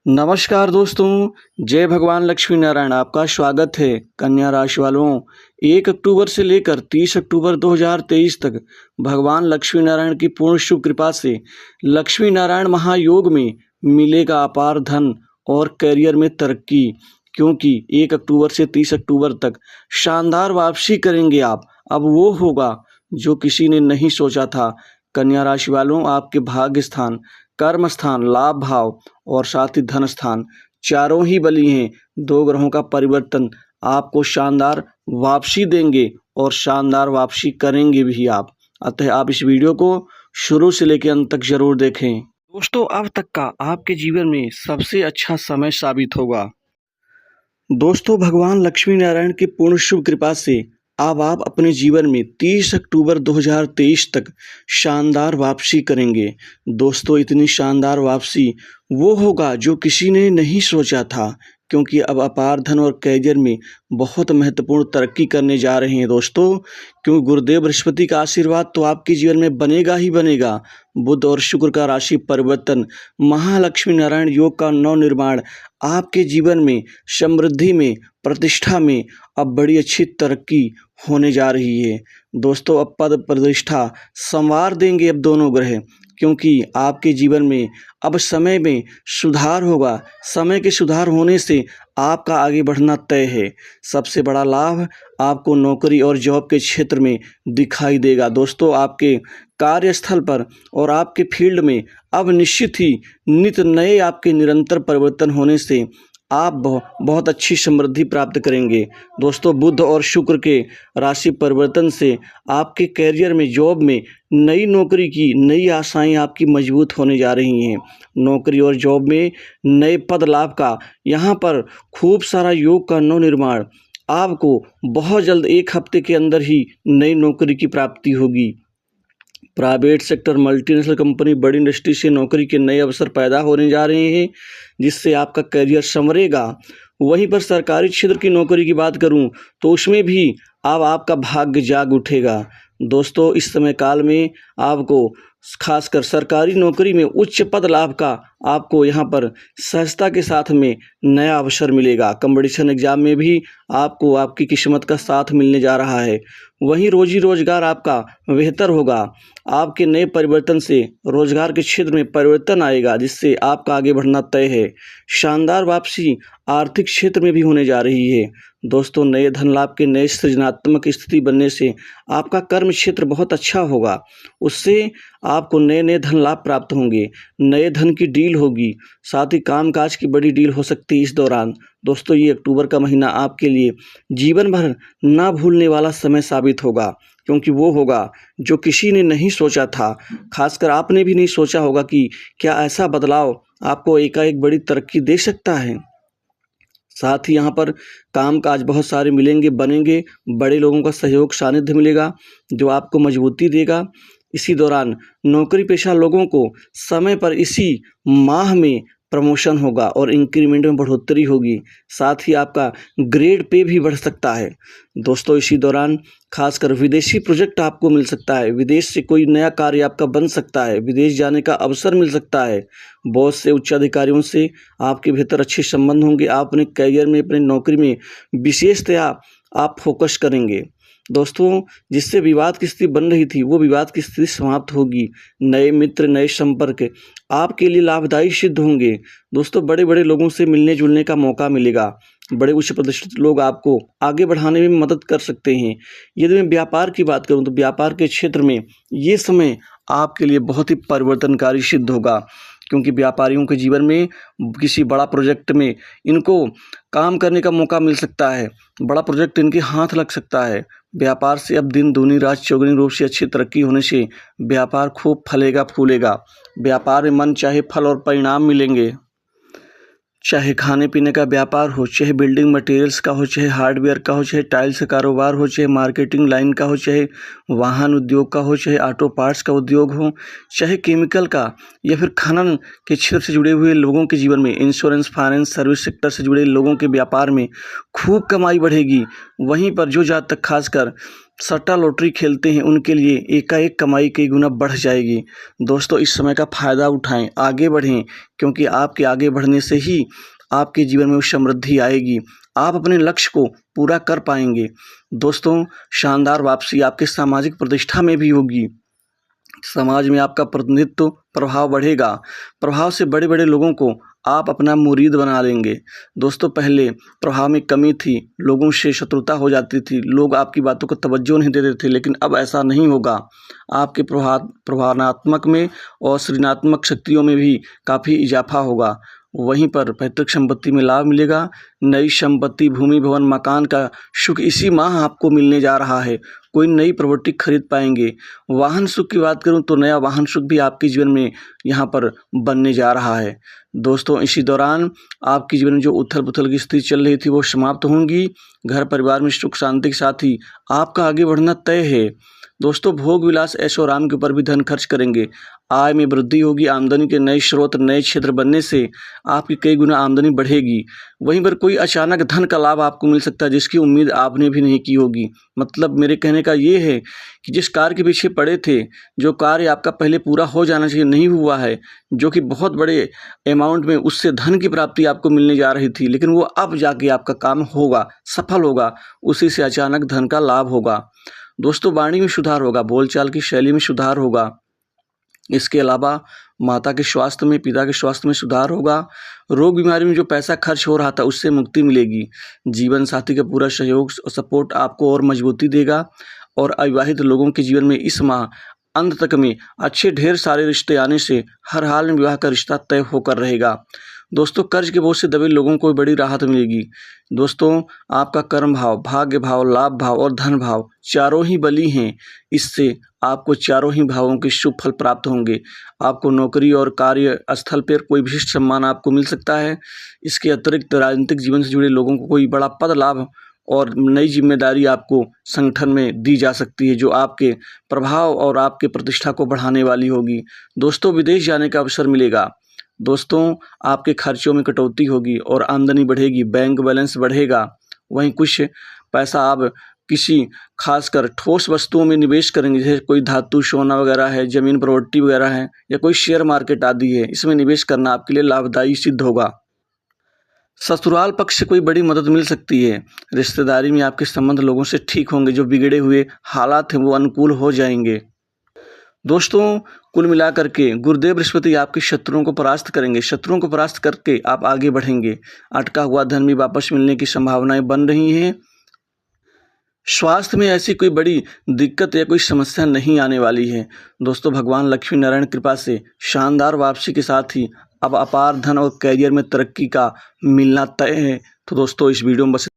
नमस्कार दोस्तों, जय भगवान लक्ष्मी नारायण। आपका स्वागत है। कन्या राशि वालों, 1 अक्टूबर से लेकर 30 अक्टूबर 2023 तक भगवान लक्ष्मी नारायण की पूर्ण शुभ कृपा से लक्ष्मी नारायण महायोग में मिलेगा अपार धन और करियर में तरक्की। क्योंकि 1 अक्टूबर से 30 अक्टूबर तक शानदार वापसी करेंगे आप। अब वो होगा जो किसी ने नहीं सोचा था। कन्या राशि वालों, आपके भाग्य स्थान, कर्म स्थान, लाभ भाव और साथ ही धन स्थान चारों ही बली हैं। 2 ग्रहों का परिवर्तन आपको शानदार वापसी देंगे और शानदार वापसी करेंगे भी आप। अतः आप इस वीडियो को शुरू से लेकर अंत तक जरूर देखें। दोस्तों, अब तक का आपके जीवन में सबसे अच्छा समय साबित होगा। दोस्तों, भगवान लक्ष्मी नारायण की पूर्ण शुभ कृपा से अब आप अपने जीवन में 30 अक्टूबर 2023 तक शानदार वापसी करेंगे। दोस्तों, इतनी शानदार वापसी वो होगा जो किसी ने नहीं सोचा था। क्योंकि अब अपार धन और करियर में बहुत महत्वपूर्ण तरक्की करने जा रहे हैं दोस्तों। क्योंकि गुरुदेव बृहस्पति का आशीर्वाद तो आपके जीवन में बनेगा ही बनेगा। बुध और शुक्र का राशि परिवर्तन, महालक्ष्मी नारायण योग का नवनिर्माण आपके जीवन में समृद्धि में, प्रतिष्ठा में अब बड़ी अच्छी तरक्की होने जा रही है। दोस्तों, अब पद प्रतिष्ठा संवार देंगे अब दोनों ग्रह। क्योंकि आपके जीवन में अब समय में सुधार होगा। समय के सुधार होने से आपका आगे बढ़ना तय है। सबसे बड़ा लाभ आपको नौकरी और जॉब के क्षेत्र में दिखाई देगा। दोस्तों, आपके कार्यस्थल पर और आपके फील्ड में अब निश्चित ही नित नए आपके निरंतर परिवर्तन होने से आप बहुत अच्छी समृद्धि प्राप्त करेंगे। दोस्तों, बुध और शुक्र के राशि परिवर्तन से आपके करियर में, जॉब में नई नौकरी की नई आशाएं आपकी मजबूत होने जा रही हैं। नौकरी और जॉब में नए पद लाभ का यहाँ पर खूब सारा योग का नवनिर्माण आपको बहुत जल्द 1 हफ्ते के अंदर ही नई नौकरी की प्राप्ति होगी। प्राइवेट सेक्टर, मल्टीनेशनल कंपनी, बड़ी इंडस्ट्री से नौकरी के नए अवसर पैदा होने जा रहे हैं, जिससे आपका करियर संवरेगा। वहीं पर सरकारी क्षेत्र की नौकरी की बात करूं तो उसमें भी अब आपका भाग्य जाग उठेगा। दोस्तों, इस समय काल में आपको खासकर सरकारी नौकरी में उच्च पद लाभ का आपको यहाँ पर सहजता के साथ में नया अवसर मिलेगा। कंपटीशन एग्जाम में भी आपको आपकी किस्मत का साथ मिलने जा रहा है। वहीं रोजी रोजगार आपका बेहतर होगा। आपके नए परिवर्तन से रोजगार के क्षेत्र में परिवर्तन आएगा, जिससे आपका आगे बढ़ना तय है। शानदार वापसी आर्थिक क्षेत्र में भी होने जा रही है। दोस्तों, नए धन लाभ के नए सृजनात्मक स्थिति बनने से आपका कर्म क्षेत्र बहुत अच्छा होगा। उससे आपको नए नए धन लाभ प्राप्त होंगे। नए धन की डील होगी। साथ ही कामकाज की बड़ी डील हो सकती है इस दौरान। दोस्तों, ये अक्टूबर का महीना आपके लिए जीवन भर ना भूलने वाला समय साबित होगा। क्योंकि वो होगा जो किसी ने नहीं सोचा था। खासकर आपने भी नहीं सोचा होगा कि क्या ऐसा बदलाव आपको एकाएक बड़ी तरक्की दे सकता है। साथ ही यहाँ पर कामकाज बहुत सारे मिलेंगे, बनेंगे। बड़े लोगों का सहयोग, सानिध्य मिलेगा जो आपको मजबूती देगा। इसी दौरान नौकरी पेशा लोगों को समय पर इसी माह में प्रमोशन होगा और इंक्रीमेंट में बढ़ोतरी होगी। साथ ही आपका ग्रेड पे भी बढ़ सकता है। दोस्तों, इसी दौरान खासकर विदेशी प्रोजेक्ट आपको मिल सकता है। विदेश से कोई नया कार्य आपका बन सकता है। विदेश जाने का अवसर मिल सकता है। बॉस से, उच्च अधिकारियों से आपके बेहतर अच्छे संबंध होंगे। आप अपने करियर में, अपनी नौकरी में विशेषतया आप फोकस करेंगे। दोस्तों, जिससे विवाद की स्थिति बन रही थी वो विवाद की स्थिति समाप्त होगी। नए मित्र, नए संपर्क आपके लिए लाभदायी सिद्ध होंगे। दोस्तों, बड़े बड़े लोगों से मिलने जुलने का मौका मिलेगा। बड़े उच्च प्रतिष्ठित लोग आपको आगे बढ़ाने में मदद कर सकते हैं। यदि मैं व्यापार की बात करूं तो व्यापार के क्षेत्र में ये समय आपके लिए बहुत ही परिवर्तनकारी सिद्ध होगा। क्योंकि व्यापारियों के जीवन में किसी बड़ा प्रोजेक्ट में इनको काम करने का मौका मिल सकता है। बड़ा प्रोजेक्ट इनके हाथ लग सकता है। व्यापार से अब दिन दूनी रात चौगुनी रूप से अच्छी तरक्की होने से व्यापार खूब फलेगा फूलेगा। व्यापार में मन चाहे फल और परिणाम मिलेंगे। चाहे खाने पीने का व्यापार हो, चाहे बिल्डिंग मटेरियल्स का हो, चाहे हार्डवेयर का हो, चाहे टाइल्स का कारोबार हो, चाहे मार्केटिंग लाइन का हो, चाहे वाहन उद्योग का हो, चाहे ऑटो पार्ट्स का उद्योग हो, चाहे केमिकल का या फिर खनन के क्षेत्र से जुड़े हुए लोगों के जीवन में, इंश्योरेंस, फाइनेंस, सर्विस सेक्टर से जुड़े लोगों के व्यापार में खूब कमाई बढ़ेगी। वहीं पर जो जातक खासकर सट्टा लॉटरी खेलते हैं उनके लिए एकाएक कमाई कई गुना बढ़ जाएगी। दोस्तों इस समय का फ़ायदा उठाएं, आगे बढ़ें, क्योंकि आपके आगे बढ़ने से ही आपके जीवन में समृद्धि आएगी। आप अपने लक्ष्य को पूरा कर पाएंगे। दोस्तों शानदार वापसी आपके सामाजिक प्रतिष्ठा में भी होगी। समाज में आपका प्रतिनिधित्व प्रभाव बढ़ेगा। प्रभाव से बड़े बड़े लोगों को आप अपना मुरीद बना लेंगे। दोस्तों पहले प्रभाव में कमी थी, लोगों से शत्रुता हो जाती थी, लोग आपकी बातों को तवज्जो नहीं देते थे, लेकिन अब ऐसा नहीं होगा। आपके प्रभावनात्मक में और सृजनात्मक शक्तियों में भी काफ़ी इजाफा होगा। वहीं पर पैतृक संपत्ति में लाभ मिलेगा। नई संपत्ति, भूमि, भवन, मकान का सुख इसी माह आपको मिलने जा रहा है। कोई नई प्रॉपर्टी खरीद पाएंगे। वाहन सुख की बात करूं तो नया वाहन सुख भी आपके जीवन में यहाँ पर बनने जा रहा है। दोस्तों इसी दौरान आपके जीवन में जो उथल पुथल की स्थिति चल रही थी वो समाप्त होंगी। घर परिवार में सुख शांति के साथ ही आपका आगे बढ़ना तय है। दोस्तों भोग विलास ऐशो आराम के ऊपर भी धन खर्च करेंगे। आय में वृद्धि होगी। आमदनी के नए स्रोत, नए क्षेत्र बनने से आपकी कई गुना आमदनी बढ़ेगी। वहीं पर कोई अचानक धन का लाभ आपको मिल सकता है जिसकी उम्मीद आपने भी नहीं की होगी। मतलब मेरे कहने का ये है कि जिस कार्य के पीछे पड़े थे, जो कार्य आपका पहले पूरा हो जाना चाहिए नहीं हुआ है, जो कि बहुत बड़े अमाउंट में उससे धन की प्राप्ति आपको मिलने जा रही थी, लेकिन वो अब जाके आपका काम होगा, सफल होगा, उसी से अचानक धन का लाभ होगा। दोस्तों वाणी में सुधार होगा, बोलचाल की शैली में सुधार होगा। इसके अलावा माता के स्वास्थ्य में, पिता के स्वास्थ्य में सुधार होगा। रोग बीमारी में जो पैसा खर्च हो रहा था उससे मुक्ति मिलेगी। जीवन साथी का पूरा सहयोग और सपोर्ट आपको और मजबूती देगा। और अविवाहित लोगों के जीवन में इस माह अंत तक में अच्छे ढेर सारे रिश्ते आने से हर हाल में विवाह का रिश्ता तय होकर रहेगा। दोस्तों कर्ज के बोझ से दबे लोगों को बड़ी राहत मिलेगी। दोस्तों आपका कर्म भाव, भाग्य भाव, लाभ भाव और धन भाव चारों ही बली हैं। इससे आपको चारों ही भावों के शुभ फल प्राप्त होंगे। आपको नौकरी और कार्य स्थल पर कोई विशिष्ट सम्मान आपको मिल सकता है। इसके अतिरिक्त राजनीतिक जीवन से जुड़े लोगों को कोई बड़ा पद लाभ और नई जिम्मेदारी आपको संगठन में दी जा सकती है, जो आपके प्रभाव और आपके प्रतिष्ठा को बढ़ाने वाली होगी। दोस्तों विदेश जाने का अवसर मिलेगा। दोस्तों आपके खर्चों में कटौती होगी और आमदनी बढ़ेगी, बैंक बैलेंस बढ़ेगा। वहीं कुछ पैसा आप किसी खासकर ठोस वस्तुओं में निवेश करेंगे, जैसे कोई धातु, सोना वगैरह है, जमीन प्रॉपर्टी वगैरह है, या कोई शेयर मार्केट आदि है, इसमें निवेश करना आपके लिए लाभदायी सिद्ध होगा। ससुराल पक्ष से कोई बड़ी मदद मिल सकती है। रिश्तेदारी में आपके संबंध लोगों से ठीक होंगे। जो बिगड़े हुए हालात हैं वो अनुकूल हो जाएंगे। दोस्तों कुल मिलाकर के गुरुदेव बृहस्पति आपके शत्रुओं को परास्त करेंगे। शत्रुओं को परास्त करके आप आगे बढ़ेंगे। अटका हुआ धन भी वापस मिलने की संभावनाएं बन रही हैं। स्वास्थ्य में ऐसी कोई बड़ी दिक्कत या कोई समस्या नहीं आने वाली है। दोस्तों भगवान लक्ष्मी नारायण कृपा से शानदार वापसी के साथ ही अब अपार धन और करियर में तरक्की का मिलना तय है। तो दोस्तों इस वीडियो में बस